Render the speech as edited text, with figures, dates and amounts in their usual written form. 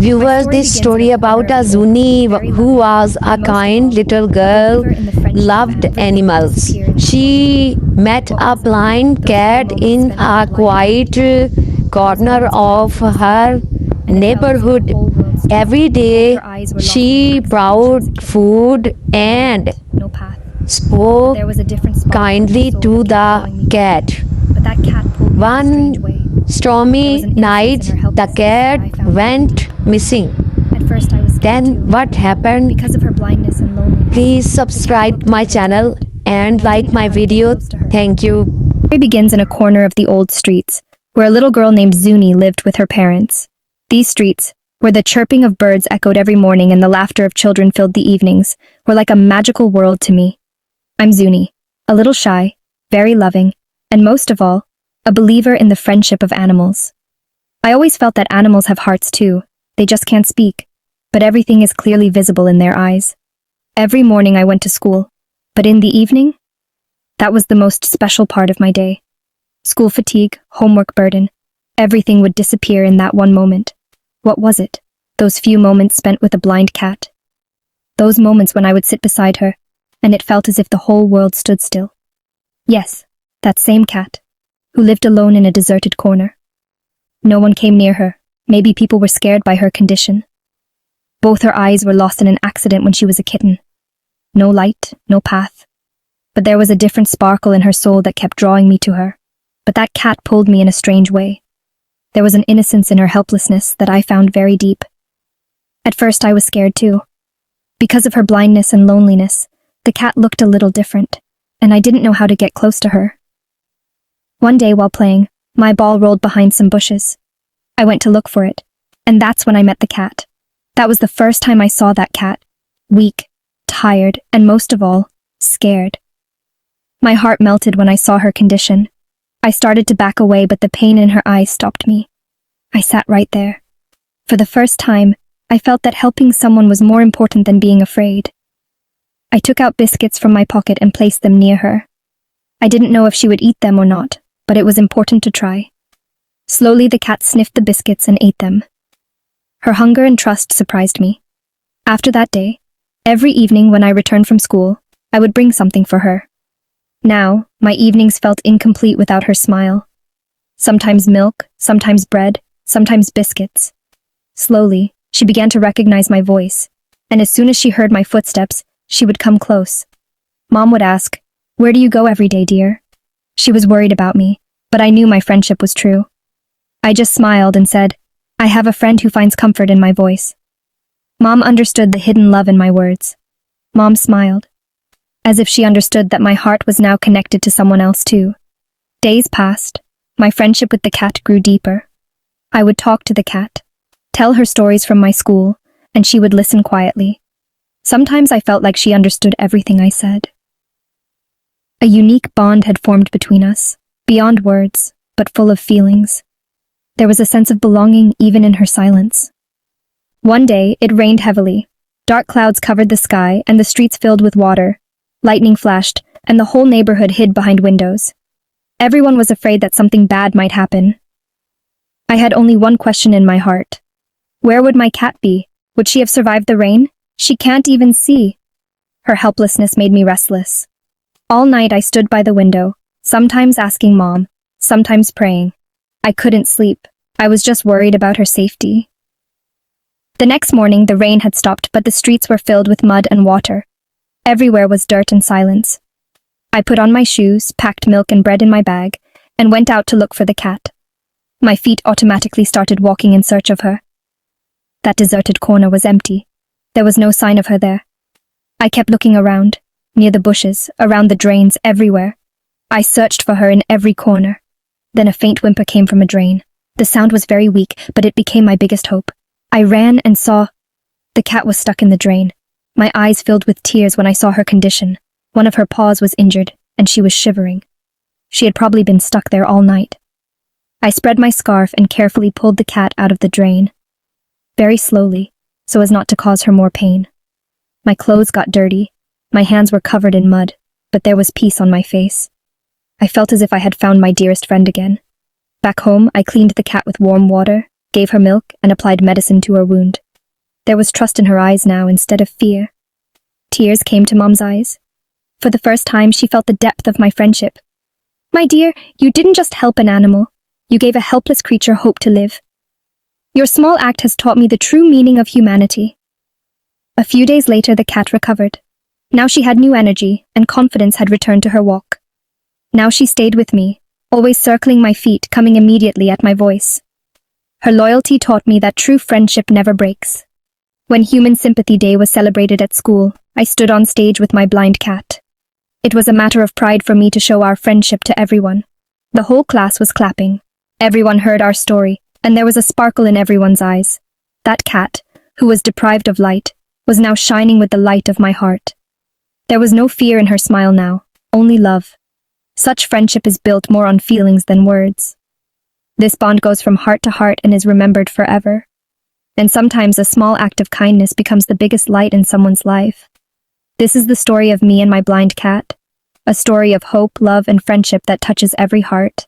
viewers this story about a Zuni who was a kind little girl, loved animals. She met a blind cat in a quiet corner of her neighborhood. Every day she brought food and spoke kindly to the cat. One stormy night, the cat went missing. Then what happened? Because of her blindness and loneliness. Please subscribe my channel and like my video. Thank you. The story begins in a corner of the old streets, where a little girl named Zuni lived with her parents. These streets, where the chirping of birds echoed every morning and the laughter of children filled the evenings, were like a magical world to me. I'm Zuni, a little shy, very loving, and most of all, a believer in the friendship of animals. I always felt that animals have hearts too. They just can't speak, but everything is clearly visible in their eyes. Every morning I went to school, but in the evening, that was the most special part of my day. School fatigue, homework burden, everything would disappear in that one moment. What was it? Those few moments spent with a blind cat. Those moments when I would sit beside her, and it felt as if the whole world stood still. Yes, that same cat, who lived alone in a deserted corner. No one came near her. Maybe people were scared by her condition. Both her eyes were lost in an accident when she was a kitten. No light, no path. But there was a different sparkle in her soul that kept drawing me to her. But that cat pulled me in a strange way. There was an innocence in her helplessness that I found very deep. At first I was scared too. Because of her blindness and loneliness, the cat looked a little different, and I didn't know how to get close to her. One day while playing, my ball rolled behind some bushes. I went to look for it, and that's when I met the cat. That was the first time I saw that cat. Weak, tired, and most of all, scared. My heart melted when I saw her condition. I started to back away, but the pain in her eyes stopped me. I sat right there. For the first time, I felt that helping someone was more important than being afraid. I took out biscuits from my pocket and placed them near her. I didn't know if she would eat them or not, but it was important to try. Slowly the cat sniffed the biscuits and ate them. Her hunger and trust surprised me. After that day, every evening when I returned from school, I would bring something for her. Now, my evenings felt incomplete without her smile. Sometimes milk, sometimes bread, sometimes biscuits. Slowly, she began to recognize my voice, and as soon as she heard my footsteps, she would come close. Mom would ask, "Where do you go every day, dear?" She was worried about me, but I knew my friendship was true. I just smiled and said, "I have a friend who finds comfort in my voice." Mom understood the hidden love in my words. Mom smiled, as if she understood that my heart was now connected to someone else too. Days passed. My friendship with the cat grew deeper. I would talk to the cat, tell her stories from my school, and she would listen quietly. Sometimes I felt like she understood everything I said. A unique bond had formed between us, beyond words, but full of feelings. There was a sense of belonging even in her silence. One day, it rained heavily. Dark clouds covered the sky, and the streets filled with water. Lightning flashed, and the whole neighborhood hid behind windows. Everyone was afraid that something bad might happen. I had only one question in my heart. Where would my cat be? Would she have survived the rain? She can't even see. Her helplessness made me restless. All night I stood by the window, sometimes asking Mom, sometimes praying. I couldn't sleep. I was just worried about her safety. The next morning, the rain had stopped, but the streets were filled with mud and water. Everywhere was dirt and silence. I put on my shoes, packed milk and bread in my bag, and went out to look for the cat. My feet automatically started walking in search of her. That deserted corner was empty. There was no sign of her there. I kept looking around, near the bushes, around the drains, everywhere. I searched for her in every corner. Then a faint whimper came from a drain. The sound was very weak, but it became my biggest hope. I ran and saw the cat was stuck in the drain. My eyes filled with tears when I saw her condition. One of her paws was injured, and she was shivering. She had probably been stuck there all night. I spread my scarf and carefully pulled the cat out of the drain. Very slowly, so as not to cause her more pain. My clothes got dirty. My hands were covered in mud, but there was peace on my face. I felt as if I had found my dearest friend again. Back home, I cleaned the cat with warm water, gave her milk, and applied medicine to her wound. There was trust in her eyes now instead of fear. Tears came to Mom's eyes. For the first time, she felt the depth of my friendship. My dear, you didn't just help an animal. You gave a helpless creature hope to live. Your small act has taught me the true meaning of humanity. A few days later, the cat recovered. Now she had new energy, and confidence had returned to her walk. Now she stayed with me, always circling my feet, coming immediately at my voice. Her loyalty taught me that true friendship never breaks. When Human Sympathy Day was celebrated at school, I stood on stage with my blind cat. It was a matter of pride for me to show our friendship to everyone. The whole class was clapping. Everyone heard our story, and there was a sparkle in everyone's eyes. That cat, who was deprived of light, was now shining with the light of my heart. There was no fear in her smile now, only love. Such friendship is built more on feelings than words. This bond goes from heart to heart and is remembered forever. And sometimes a small act of kindness becomes the biggest light in someone's life. This is the story of me and my blind cat. A story of hope, love, and friendship that touches every heart.